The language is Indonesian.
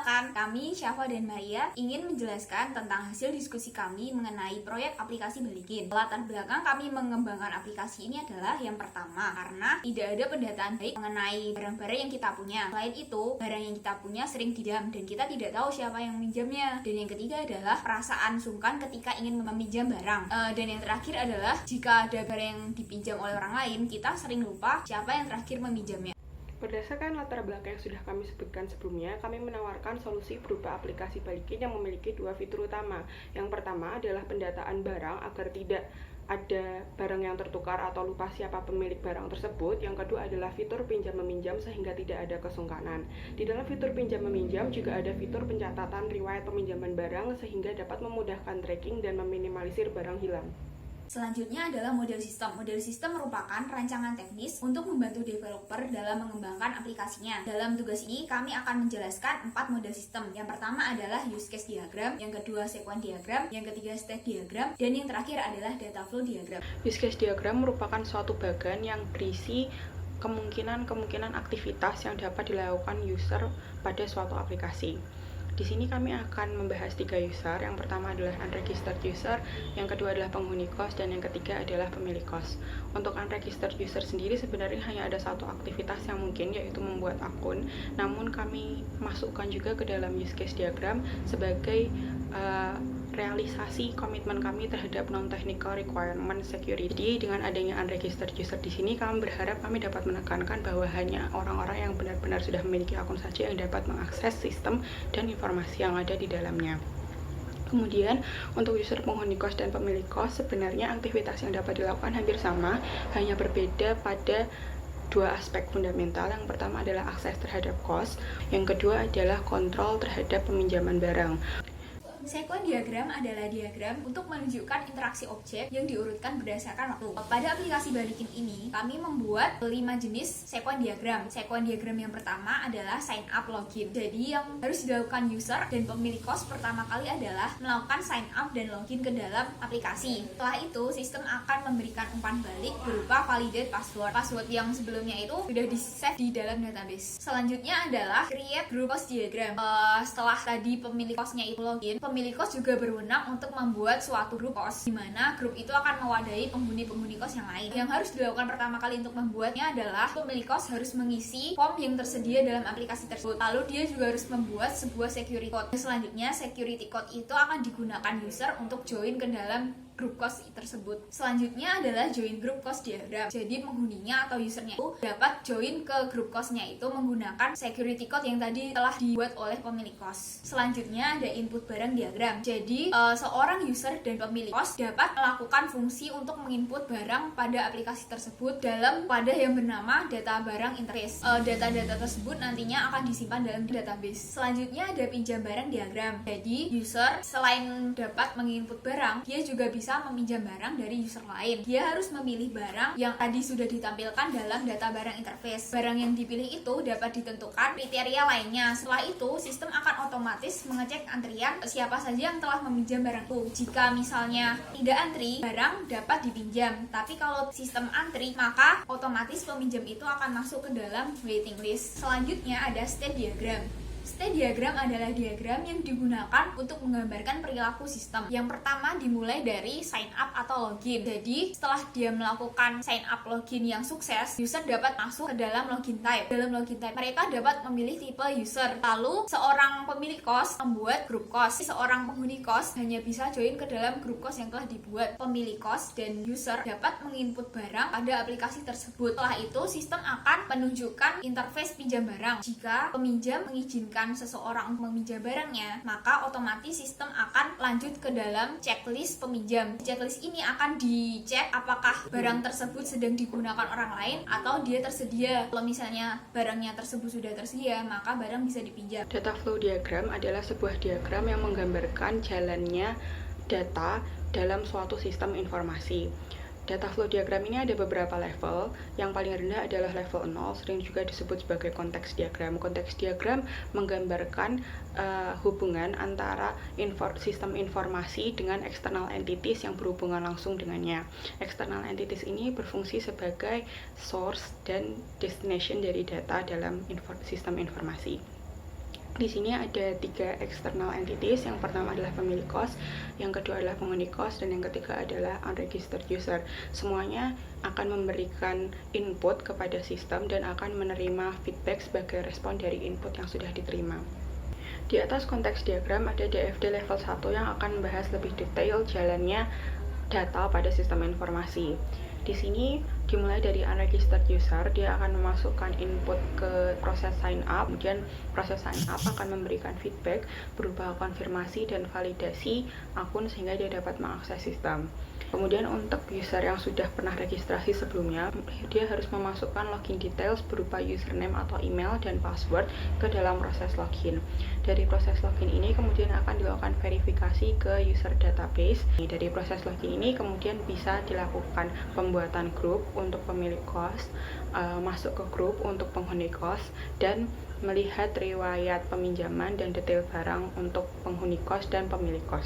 Perkenalkan, kami Syafa dan Maria ingin menjelaskan tentang hasil diskusi kami mengenai proyek aplikasi Balikin. Latar belakang kami mengembangkan aplikasi ini adalah yang pertama, karena tidak ada pendataan baik mengenai barang-barang yang kita punya. Selain itu, barang yang kita punya sering didam dan kita tidak tahu siapa yang meminjamnya. Dan yang ketiga adalah perasaan sungkan ketika ingin meminjam barang. Dan yang terakhir adalah jika ada barang yang dipinjam oleh orang lain, kita sering lupa siapa yang terakhir meminjamnya. Berdasarkan latar belakang yang sudah kami sebutkan sebelumnya, kami menawarkan solusi berupa aplikasi Balikin yang memiliki dua fitur utama. Yang pertama adalah pendataan barang agar tidak ada barang yang tertukar atau lupa siapa pemilik barang tersebut. Yang kedua adalah fitur pinjam-meminjam sehingga tidak ada kesungkanan. Di dalam fitur pinjam-meminjam juga ada fitur pencatatan riwayat peminjaman barang sehingga dapat memudahkan tracking dan meminimalisir barang hilang. Selanjutnya adalah model sistem. Model sistem merupakan rancangan teknis untuk membantu developer dalam mengembangkan aplikasinya. Dalam tugas ini, kami akan menjelaskan 4 model sistem. Yang pertama adalah use case diagram, yang kedua sequence diagram, yang ketiga state diagram, dan yang terakhir adalah data flow diagram. Use case diagram merupakan suatu bagan yang berisi kemungkinan aktivitas yang dapat dilakukan user pada suatu aplikasi. Di sini kami akan membahas 3 user. Yang pertama adalah unregistered user, yang kedua adalah penghuni kos, dan yang ketiga adalah pemilik kos. Untuk unregistered user sendiri sebenarnya hanya ada satu aktivitas yang mungkin, yaitu membuat akun. Namun kami masukkan juga ke dalam use case diagram sebagai realisasi komitmen kami terhadap non-technical requirement security. Dengan adanya unregistered user di sini, kami berharap kami dapat menekankan bahwa hanya orang-orang yang benar-benar sudah memiliki akun saja yang dapat mengakses sistem dan informasi yang ada di dalamnya. Kemudian, untuk user penghuni kos dan pemilik kos, sebenarnya aktivitas yang dapat dilakukan hampir sama, hanya berbeda pada dua aspek fundamental. Yang pertama adalah akses terhadap kos, yang kedua adalah kontrol terhadap peminjaman barang. Sequence diagram adalah diagram untuk menunjukkan interaksi objek yang diurutkan berdasarkan waktu. Pada aplikasi Balikin ini, kami membuat 5 jenis sequence diagram. Sequence diagram yang pertama adalah sign up login. Jadi yang harus dilakukan user dan pemilik kos pertama kali adalah melakukan sign up dan login ke dalam aplikasi. Setelah itu, sistem akan memberikan umpan balik berupa validate password. Password yang sebelumnya itu sudah di-save di dalam database. Selanjutnya adalah create group kos diagram. Setelah tadi pemilik kosnya itu login, pemilik kos juga berwenang untuk membuat suatu grup kos, di mana grup itu akan mewadahi penghuni-penghuni kos yang lain. Yang harus dilakukan pertama kali untuk membuatnya adalah pemilik kos harus mengisi form yang tersedia dalam aplikasi tersebut. Lalu dia juga harus membuat sebuah security code. Selanjutnya, security code itu akan digunakan user untuk join ke dalam grup kos tersebut. Selanjutnya adalah join grup kos diagram. Jadi penghuninya atau usernya itu dapat join ke grup kosnya itu menggunakan security code yang tadi telah dibuat oleh pemilik kos. Selanjutnya ada input barang diagram. Jadi seorang user dan pemilik kos dapat melakukan fungsi untuk menginput barang pada aplikasi tersebut dalam wadah yang bernama data barang interface. Data-data tersebut nantinya akan disimpan dalam database. Selanjutnya ada pinjam barang diagram. Jadi user selain dapat menginput barang, dia juga bisa meminjam barang dari user lain. Dia harus memilih barang yang tadi sudah ditampilkan dalam data barang interface. Barang yang dipilih itu dapat ditentukan kriteria lainnya. Setelah itu, sistem akan otomatis mengecek antrian siapa saja yang telah meminjam barang itu. Jika misalnya tidak antri, barang dapat dipinjam. Tapi kalau sistem antri, maka otomatis peminjam itu akan masuk ke dalam waiting list. Selanjutnya ada state diagram. State diagram adalah diagram yang digunakan untuk menggambarkan perilaku sistem. Yang pertama dimulai dari sign up atau login. Jadi setelah dia melakukan sign up login yang sukses, user dapat masuk ke dalam login type. Dalam login type, mereka dapat memilih tipe user. Lalu seorang pemilik kos membuat grup kos. Seorang penghuni kos hanya bisa join ke dalam grup kos yang telah dibuat. Pemilik kos dan user dapat menginput barang pada aplikasi tersebut. Setelah itu, sistem akan menunjukkan interface pinjam barang. Jika peminjam mengizinkan seseorang untuk meminjam barangnya, maka otomatis sistem akan lanjut ke dalam checklist peminjam. Checklist ini akan dicek apakah barang tersebut sedang digunakan orang lain atau dia tersedia. Kalau misalnya barangnya tersebut sudah tersedia, maka barang bisa dipinjam. Data flow diagram adalah sebuah diagram yang menggambarkan jalannya data dalam suatu sistem informasi. Data flow diagram ini ada beberapa level. Yang paling rendah adalah level 0, sering juga disebut sebagai konteks diagram. Konteks diagram menggambarkan hubungan antara sistem informasi dengan external entities yang berhubungan langsung dengannya. External entities ini berfungsi sebagai source dan destination dari data dalam sistem informasi. Di sini ada 3 external entities. Yang pertama adalah pemilik kos, yang kedua adalah penghuni kos, dan yang ketiga adalah unregistered user. Semuanya akan memberikan input kepada sistem dan akan menerima feedback sebagai respon dari input yang sudah diterima. Di atas konteks diagram ada DFD level 1 yang akan membahas lebih detail jalannya data pada sistem informasi. Di sini dimulai dari unregistered user, dia akan memasukkan input ke proses sign up, kemudian proses sign up akan memberikan feedback berupa konfirmasi dan validasi akun sehingga dia dapat mengakses sistem. Kemudian untuk user yang sudah pernah registrasi sebelumnya, dia harus memasukkan login details berupa username atau email dan password ke dalam proses login. Dari proses login ini kemudian akan dilakukan verifikasi ke user database. Dari proses login ini kemudian bisa dilakukan pembuatan grup untuk pemilik kos, masuk ke grup untuk penghuni kos, dan melihat riwayat peminjaman dan detail barang untuk penghuni kos dan pemilik kos.